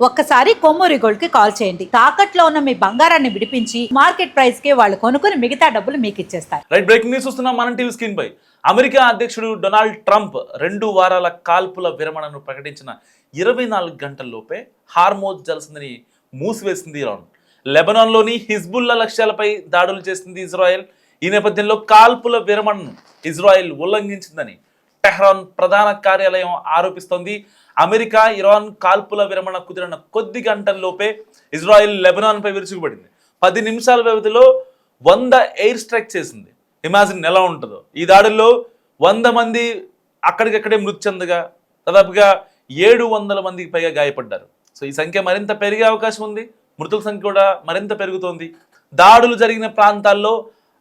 ఒక్కసారి కొమ్మూరి గోల్డ్ కి కాల్ చేయండి. తాకట్లో ఉన్న మీ బంగారాన్ని విడిపించి మార్కెట్ ప్రైస్ కి వాళ్ళు కొనుక్కుని మిగతా డబ్బులు మీకు ఇచ్చేస్తారు. రైట్, బ్రేకింగ్ న్యూస్ చూస్తున్నాం మనం టీవీ స్క్రీన్ పై. అమెరికా అధ్యక్షుడు డొనాల్డ్ ట్రంప్ 2 వారాల కాల్పుల విరమణను ప్రకటించిన 24 గంటల్లోపే హార్మోజ్ జలసంధిని మూసివేసింది ఇరాన్. లెబనాన్లోని హిజ్బుల్లా లక్ష్యాలపై దాడులు చేసింది ఇజ్రాయెల్. ఈ నేపథ్యంలో కాల్పుల విరమణను ఇజ్రాయెల్ ఉల్లంఘించిందని టెహ్రాన్ ప్రధాన కార్యాలయం ఆరోపిస్తోంది. అమెరికా ఇరాన్ కాల్పుల విరమణ కుదిరిన కొద్ది గంటల్లోపే ఇజ్రాయెల్ లెబనాన్పై విరుచుకుపడింది. 10 నిమిషాల వ్యవధిలో 100 ఎయిర్ స్ట్రైక్ చేసింది. ఇమాజిన్ ఎలా ఉంటుందో. ఈ దాడుల్లో 100 మంది అక్కడికక్కడే మృతి చెందగా దాదాపుగా 700 మందికి పైగా గాయపడ్డారు. సో ఈ సంఖ్య మరింత పెరిగే అవకాశం ఉంది. మృతుల సంఖ్య కూడా మరింత పెరుగుతోంది. దాడులు జరిగిన ప్రాంతాల్లో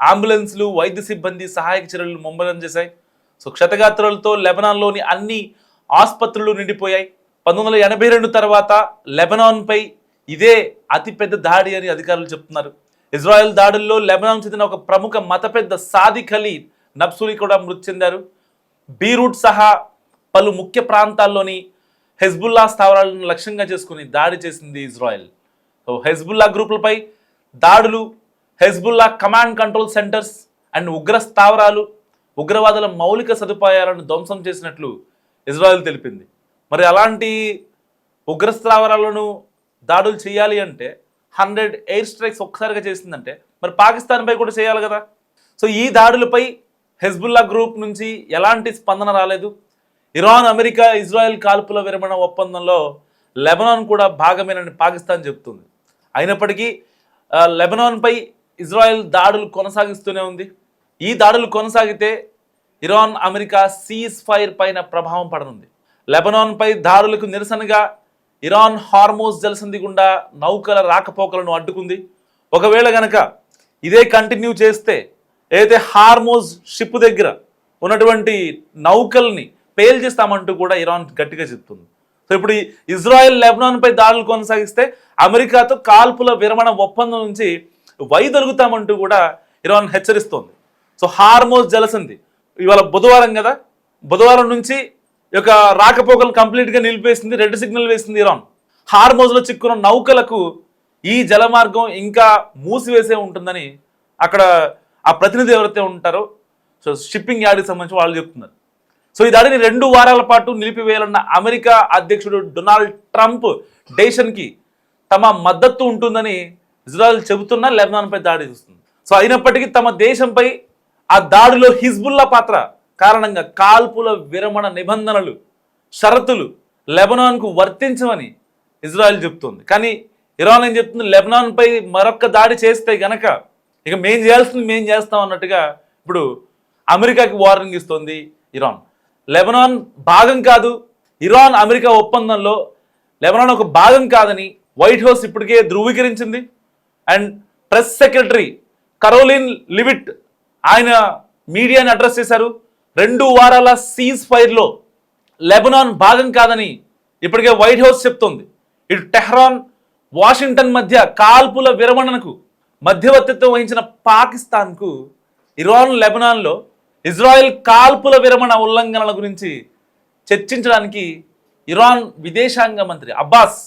అంబులెన్స్లు, వైద్య సిబ్బంది సహాయక చర్యలు ముమ్మరం చేశాయి. సో క్షతగాత్రులతో లెబనాన్లోని అన్ని ఆసుపత్రులు నిండిపోయాయి. 1982 తర్వాత లెబనాన్పై ఇదే అతిపెద్ద దాడి అని అధికారులు చెప్తున్నారు. ఇజ్రాయెల్ దాడుల్లో లెబనాన్ చెందిన ఒక ప్రముఖ మత పెద్ద సాదిక్ అలీ నబ్సూరి కూడా మృతి చెందారు. బీరూట్ సహా పలు ముఖ్య ప్రాంతాల్లోని హెజ్బుల్లా స్థావరాలను లక్ష్యంగా చేసుకుని దాడి చేసింది ఇజ్రాయెల్. సో హెజ్బుల్లా గ్రూపులపై దాడులు, Hezbollah command control centres and ఉగ్ర స్థావరాలు, ఉగ్రవాదుల మౌలిక సదుపాయాలను ధ్వంసం చేసినట్లు ఇజ్రాయెల్ తెలిపింది. మరి అలాంటి ఉగ్ర స్థావరాలను దాడులు చేయాలి అంటే 100 ఎయిర్ స్ట్రైక్స్ ఒక్కసారిగా చేసిందంటే మరి పాకిస్తాన్పై కూడా చేయాలి కదా. సో ఈ దాడులపై హెజ్బుల్లా గ్రూప్ నుంచి ఎలాంటి స్పందన రాలేదు. ఇరాన్, అమెరికా, ఇజ్రాయెల్ కాల్పుల విరమణ ఒప్పందంలో లెబనాన్ కూడా భాగమేనని పాకిస్తాన్ చెబుతుంది. అయినప్పటికీ లెబనాన్పై ఇజ్రాయెల్ దాడులు కొనసాగిస్తూనే ఉంది. ఈ దాడులు కొనసాగితే ఇరాన్, అమెరికా సీజ్ ఫైర్ పైన ప్రభావం పడనుంది. లెబనాన్పై దాడులకు నిరసనగా ఇరాన్ హార్మోజ్ జలసంధి గుండా నౌకల రాకపోకలను అడ్డుకుంది. ఒకవేళ గనక ఇదే కంటిన్యూ చేస్తే ఏదైతే హార్మోజ్ షిప్ దగ్గర ఉన్నటువంటి నౌకల్ని పేల్ చేస్తామంటూ కూడా ఇరాన్ గట్టిగా చెప్తుంది. సో ఇప్పుడు ఇజ్రాయెల్ లెబనాన్పై దాడులు కొనసాగిస్తే అమెరికాతో కాల్పుల విరమణ ఒప్పందం నుంచి వైదొలుగుతామంటూ కూడా ఇరాన్ హెచ్చరిస్తోంది. సో హార్మోజ్ జలసంధి ఇవాళ బుధవారం కదా, బుధవారం నుంచి ఈ యొక్క రాకపోకలు కంప్లీట్గా నిలిపేసింది, రెడ్ సిగ్నల్ వేసింది ఇరాన్. హార్మోజ్లో చిక్కున్న నౌకలకు ఈ జలమార్గం ఇంకా మూసివేసే ఉంటుందని అక్కడ ఆ ప్రతినిధి ఎవరైతే ఉంటారో సో షిప్పింగ్ యార్డ్కి సంబంధించి వాళ్ళు చెప్తున్నారు. సో ఈ దాడిని 2 వారాల పాటు నిలిపివేయాలన్న అమెరికా అధ్యక్షుడు డొనాల్డ్ ట్రంప్ డెసిషన్కి తమ మద్దతు ఉంటుందని ఇజ్రాయెల్ చెబుతున్నా లెబనాన్పై దాడి చేస్తుంది. సో అయినప్పటికీ తమ దేశంపై ఆ దాడిలో హిజ్బుల్లా పాత్ర కారణంగా కాల్పుల విరమణ నిబంధనలు, షరతులు లెబనాన్కు వర్తించవని ఇజ్రాయెల్ చెప్తుంది. కానీ ఇరాన్ ఏం చెప్తుంది, లెబనాన్పై మరొక దాడి చేస్తే గనక ఇక మేం చేయాల్సింది మేం చేస్తాం అన్నట్టుగా ఇప్పుడు అమెరికాకి వార్నింగ్ ఇస్తోంది ఇరాన్. లెబనాన్ భాగం కాదు, ఇరాన్ అమెరికా ఒప్పందంలో లెబనాన్ ఒక భాగం కాదని వైట్ హౌస్ ఇప్పటికే ధృవీకరించింది. And press secretary Karoline Leavitt ఆయన మీడియాని అడ్రస్ చేశారు. 2 వారాల సీజ్ ఫైర్లో లెబనాన్ భాగం కాదని ఇప్పటికే వైట్ హౌస్ చెప్తోంది. ఇటు టెహ్రాన్, వాషింగ్టన్ మధ్య కాల్పుల విరమణకు మధ్యవర్తిత్వం వహించిన పాకిస్తాన్కు ఇరాన్ లెబనాన్లో ఇజ్రాయెల్ కాల్పుల విరమణ ఉల్లంఘనల గురించి చర్చించడానికి ఇరాన్ విదేశాంగ మంత్రి అబ్బాస్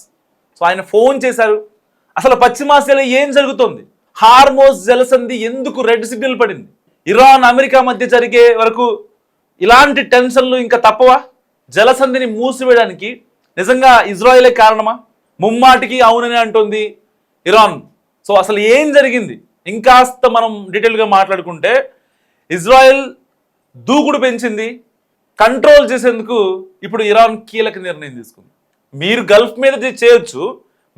సో ఆయన ఫోన్ చేశారు. అసలు పశ్చిమాసియాలో ఏం జరుగుతోంది, హార్మోజ్ జలసంధి ఎందుకు రెడ్ సిగ్నల్ పడింది, ఇరాన్ అమెరికా మధ్య జరిగే వరకు ఇలాంటి టెన్షన్లు ఇంకా తప్పవా, జలసంధిని మూసివేయడానికి నిజంగా ఇజ్రాయెలే కారణమా? ముమ్మాటికి అవునని అంటోంది ఇరాన్. సో అసలు ఏం జరిగింది ఇంకాస్త మనం డీటెయిల్గా మాట్లాడుకుంటే ఇజ్రాయెల్ దూకుడు పెంచింది, కంట్రోల్ చేసేందుకు ఇప్పుడు ఇరాన్ కీలక నిర్ణయం తీసుకుంది. మీరు గల్ఫ్ మీద చేయొచ్చు,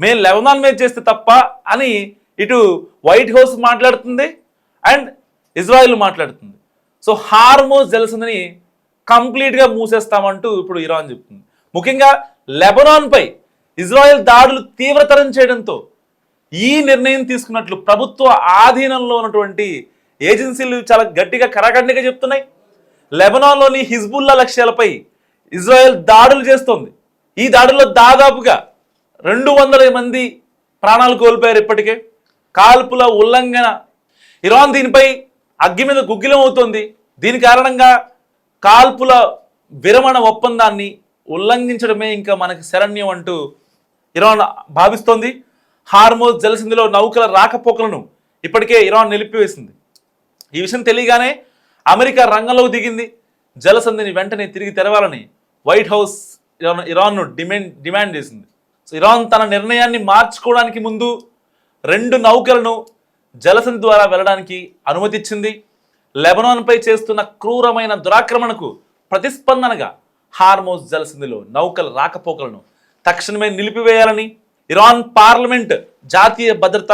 మేము లెబనాన్ మీద చేస్తే తప్ప అని ఇటు వైట్ హౌస్ మాట్లాడుతుంది అండ్ ఇజ్రాయెల్ మాట్లాడుతుంది. సో హార్మోజ్ జలసంధిని కంప్లీట్గా మూసేస్తామంటూ ఇప్పుడు ఇరాన్ చెప్తుంది. ముఖ్యంగా లెబనాన్పై ఇజ్రాయెల్ దాడులు తీవ్రతరం చేయడంతో ఈ నిర్ణయం తీసుకున్నట్లు ప్రభుత్వ ఆధీనంలో ఉన్నటువంటి ఏజెన్సీలు చాలా గట్టిగా కరాఖండిగా చెప్తున్నాయి. లెబనాన్లోని హిజ్బుల్లా లక్ష్యాలపై ఇజ్రాయెల్ దాడులు చేస్తోంది. ఈ దాడుల్లో దాదాపుగా 200 మంది ప్రాణాలు కోల్పోయారు. ఇప్పటికే కాల్పుల ఉల్లంఘన, ఇరాన్ దీనిపై అగ్గి మీద గుగ్గిలం అవుతోంది. దీని కారణంగా కాల్పుల విరమణ ఒప్పందాన్ని ఉల్లంఘించడమే ఇంకా మనకి శరణ్యం అంటూ ఇరాన్ భావిస్తోంది. హార్మోజ్ జలసంధిలో నౌకల రాకపోకలను ఇప్పటికే ఇరాన్ నిలిపివేసింది. ఈ విషయం తెలియగానే అమెరికా రంగంలోకి దిగింది. జలసంధిని వెంటనే తిరిగి తెరవాలని వైట్ హౌస్ ఇరాన్ను డిమాండ్ చేసింది. సో ఇరాన్ తన నిర్ణయాన్ని మార్చుకోవడానికి ముందు 2 నౌకలను జలసంధి ద్వారా వెళ్ళడానికి అనుమతిచ్చింది. లెబనాన్పై చేస్తున్న క్రూరమైన దురాక్రమణకు ప్రతిస్పందనగా హార్మోజ్ జలసంధిలో నౌకల రాకపోకలను తక్షణమే నిలిపివేయాలని ఇరాన్ పార్లమెంట్, జాతీయ భద్రత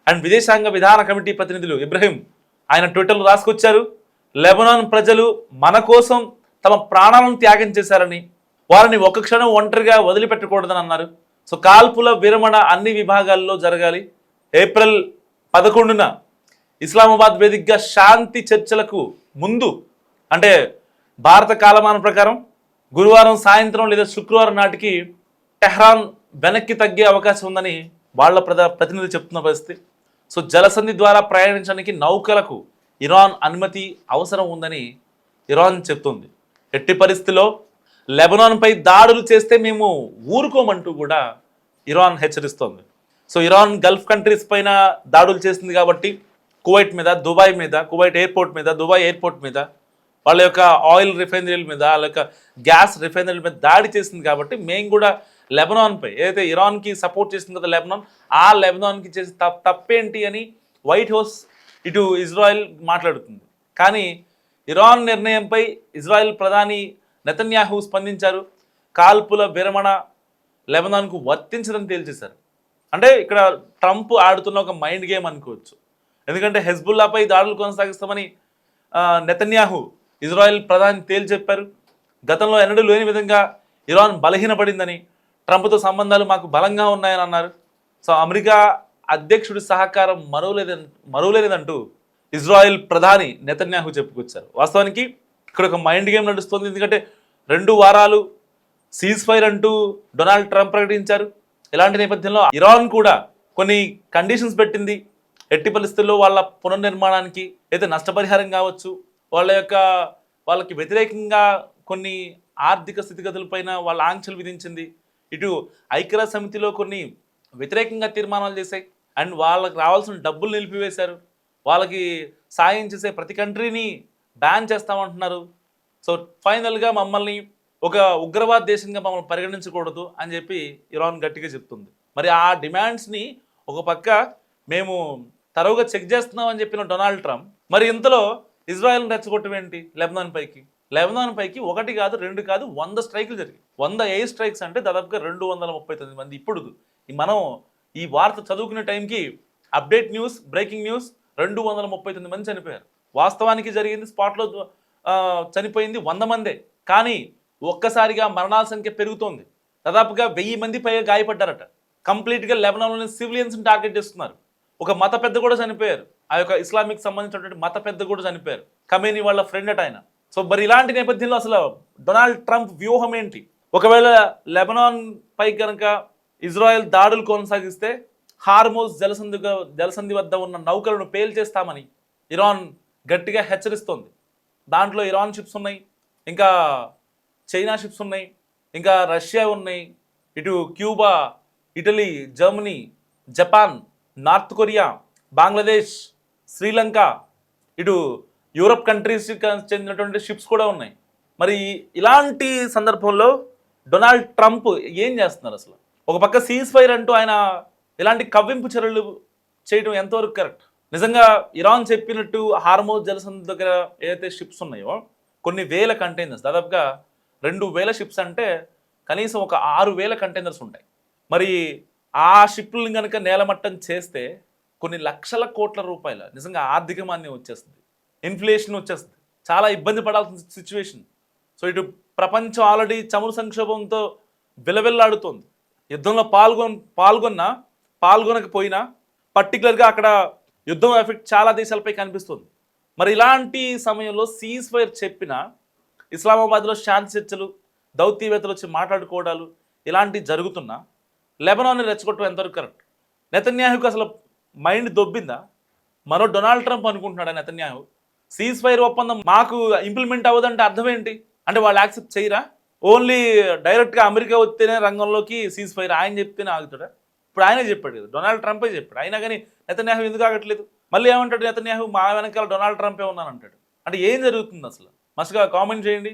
అండ్ విదేశాంగ విధాన కమిటీ ప్రతినిధులు ఇబ్రహీం ఆయన ట్విట్టర్లో రాసుకొచ్చారు. లెబనాన్ ప్రజలు మన కోసం తమ ప్రాణాలను త్యాగం చేశారని, వారిని ఒక్క క్షణం ఒంటరిగా వదిలిపెట్టకూడదని అన్నారు. సో కాల్పుల విరమణ అన్ని విభాగాల్లో జరగాలి. ఏప్రిల్ 11న ఇస్లామాబాద్ వేదికగా శాంతి చర్చలకు ముందు, అంటే భారత కాలమానం ప్రకారం గురువారం సాయంత్రం లేదా శుక్రవారం నాటికి టెహ్రాన్ వెనక్కి తగ్గే అవకాశం ఉందని వాళ్ళ ప్రతినిధి చెప్తున్న పరిస్థితి. సో జలసంధి ద్వారా ప్రయాణించడానికి నౌకలకు ఇరాన్ అనుమతి అవసరం ఉందని ఇరాన్ చెప్తుంది. ఎట్టి పరిస్థితిలో లెబనాన్పై దాడులు చేస్తే మేము ఊరుకోమంటూ కూడా ఇరాన్ హెచ్చరిస్తోంది. సో ఇరాన్ గల్ఫ్ కంట్రీస్ పైన దాడులు చేసింది కాబట్టి కువైట్ మీద, దుబాయ్ మీద, కువైట్ ఎయిర్పోర్ట్ మీద, దుబాయ్ ఎయిర్పోర్ట్ మీద, వాళ్ళ యొక్క ఆయిల్ రిఫైనరీల మీద, వాళ్ళ యొక్క గ్యాస్ రిఫైనరీల మీద దాడి చేసింది కాబట్టి మేము కూడా లెబనాన్పై, ఏదైతే ఇరాన్కి సపోర్ట్ చేసింది కదా లెబనాన్, ఆ లెబనాన్కి చేసి తప్పేంటి అని వైట్ హౌస్ ఇటు ఇజ్రాయెల్ మాట్లాడుతుంది. కానీ ఇరాన్ నిర్ణయంపై ఇజ్రాయెల్ ప్రధాని నెతన్యాహు స్పందించారు. కాల్పుల విరమణ లెబనాన్కు వర్తించదని తేల్చేశారు. అంటే ఇక్కడ ట్రంప్ ఆడుతున్న ఒక మైండ్ గేమ్ అనుకోవచ్చు. ఎందుకంటే హెజ్బుల్లాపై దాడులు కొనసాగిస్తామని నెతన్యాహు ఇజ్రాయెల్ ప్రధాని తేల్చెప్పారు. గతంలో ఎన్నడూ లేని విధంగా ఇరాన్ బలహీనపడిందని, ట్రంప్తో సంబంధాలు మాకు బలంగా ఉన్నాయని అన్నారు. సో అమెరికా అధ్యక్షుడి సహకారం మరువలేదంటూ ఇజ్రాయెల్ ప్రధాని నెతన్యాహు చెప్పుకొచ్చారు. వాస్తవానికి ఇక్కడ ఒక మైండ్ గేమ్ నడుస్తుంది. ఎందుకంటే 2 వారాలు సీజ్ ఫైర్ అంటూ డొనాల్డ్ ట్రంప్ ప్రకటించారు. ఇలాంటి నేపథ్యంలో ఇరాన్ కూడా కొన్ని కండిషన్స్ పెట్టింది. ఎట్టి పరిస్థితుల్లో వాళ్ళ పునర్నిర్మాణానికి అయితే నష్టపరిహారం కావచ్చు, వాళ్ళకి వ్యతిరేకంగా కొన్ని ఆర్థిక స్థితిగతులపైన వాళ్ళ ఆంక్షలు విధించింది. ఇటు ఐక్యరాజ్య సమితిలో కొన్ని వ్యతిరేకంగా తీర్మానాలు చేశాయి. అండ్ వాళ్ళకి రావాల్సిన డబ్బులు నిలిపివేశారు. వాళ్ళకి సాయం చేసే ప్రతి కంట్రీని బ్యాన్ చేస్తామంటున్నారు. సో ఫైనల్గా మమ్మల్ని ఒక ఉగ్రవాద దేశంగా మమ్మల్ని పరిగణించకూడదు అని చెప్పి ఇరాన్ గట్టిగా చెప్తుంది. మరి ఆ డిమాండ్స్ని ఒక పక్క మేము తరువుగా చెక్ చేస్తున్నామని చెప్పిన డొనాల్డ్ ట్రంప్, మరి ఇంతలో ఇజ్రాయెల్ని రెచ్చగొట్టం ఏంటి లెబనాన్ పైకి 1 కాదు 2 కాదు 100 స్ట్రైకులు జరిగాయి. 100 ఎయిర్ స్ట్రైక్స్ అంటే దాదాపుగా 239 మంది. ఇప్పుడు మనం ఈ వార్త చదువుకునే టైంకి అప్డేట్ న్యూస్, బ్రేకింగ్ న్యూస్ 239 మంది చనిపోయారు. వాస్తవానికి జరిగింది స్పాట్లో చనిపోయింది 100 మందే. కానీ ఒక్కసారిగా మరణాల సంఖ్య పెరుగుతోంది. దాదాపుగా 1000 మంది పైగా గాయపడ్డారట. కంప్లీట్గా లెబనాన్లోని సివిలియన్స్ని టార్గెట్ చేస్తున్నారు. ఒక మత పెద్ద కూడా చనిపోయారు. ఆ యొక్క ఇస్లామిక్ సంబంధించినటువంటి మత పెద్ద కూడా చనిపోయారు. ఖమేనీ వాళ్ళ ఫ్రెండ్ అట ఆయన. సో మరి ఇలాంటి నేపథ్యంలో అసలు డొనాల్డ్ ట్రంప్ వ్యూహం ఏంటి? ఒకవేళ లెబనాన్ పై కనుక ఇజ్రాయెల్ దాడులు కొనసాగిస్తే హార్మోజ్ జలసంధి వద్ద ఉన్న నౌకలను పేల్చేస్తామని ఇరాన్ గట్టిగా హెచ్చరిస్తోంది. దాంట్లో ఇరాన్ షిప్స్ ఉన్నాయి, ఇంకా చైనా షిప్స్ ఉన్నాయి, ఇంకా రష్యా ఉన్నాయి, ఇటు Cuba, Italy, Germany, Japan, north Korea, Bangladesh, Sri Lanka, ఇటు యూరప్ కంట్రీస్కి చెందినటువంటి షిప్స్ కూడా ఉన్నాయి. మరి ఇలాంటి సందర్భంలో డొనాల్డ్ ట్రంప్ ఏం చేస్తున్నారు? అసలు ఒక పక్క సీజ్ ఫైర్ అంటూ ఆయన ఇలాంటి కవ్వింపు చర్యలు చేయడం ఎంతవరకు కరెక్ట్? నిజంగా ఇరాన్ చెప్పినట్టు హార్మోజ్ జలసంధి దగ్గర ఏదైతే షిప్స్ ఉన్నాయో కొన్ని వేల కంటైనర్స్, దాదాపుగా 2000 షిప్స్ అంటే కనీసం ఒక 6000 కంటైనర్స్ ఉంటాయి. మరి ఆ షిప్లను కనుక నేలమట్టం చేస్తే కొన్ని లక్షల కోట్ల రూపాయల నిజంగా ఆర్థిక మాంద్యం వచ్చేస్తుంది, ఇన్ఫ్లేషన్ వచ్చేస్తుంది, చాలా ఇబ్బంది పడాల్సిన సిచ్యువేషన్. సో ఇటు ప్రపంచం ఆల్రెడీ చమురు సంక్షోభంతో విలవిల్లాడుతోంది. యుద్ధంలో పాల్గొనకపోయినా పర్టికులర్గా అక్కడ యుద్ధం ఎఫెక్ట్ చాలా దేశాలపై కనిపిస్తుంది. మరి ఇలాంటి సమయంలో సీజ్ ఫైర్ చెప్పిన ఇస్లామాబాద్లో శాంతి చర్చలు, దౌత్యవేత్తలు వచ్చి మాట్లాడుకోవడాలు ఇలాంటివి జరుగుతున్నా లెబనాన్ని రెచ్చగొట్టడం ఎంతవరకు కరెక్ట్? నెతన్యాహుకు అసలు మైండ్ దొబ్బిందా? మరో డొనాల్డ్ ట్రంప్ అనుకుంటున్నాడా నెతన్యాహు సీజ్ ఫైర్ ఒప్పందం మాకు ఇంప్లిమెంట్ అవ్వదంటే అర్థం ఏంటి? అంటే వాళ్ళు యాక్సెప్ట్ చేయరా? ఓన్లీ డైరెక్ట్గా అమెరికా వస్తేనే రంగంలోకి సీజ్ ఫైర్ ఆయన చెప్తేనే ఆగుతాడా? ఇప్పుడు ఆయనే చెప్పాడు కదా, డొనాల్డ్ ట్రంపే చెప్పాడు. అయినా కానీ నెతన్యాహు ఎందుకు ఆగట్లేదు? మళ్ళీ ఏమంటాడు నెతన్యాహు, మా వెనకాల డొనాల్డ్ ట్రంపే ఉన్నానంటాడు. అంటే ఏం జరుగుతుంది అసలు? మస్తుగా కామెంట్ చేయండి.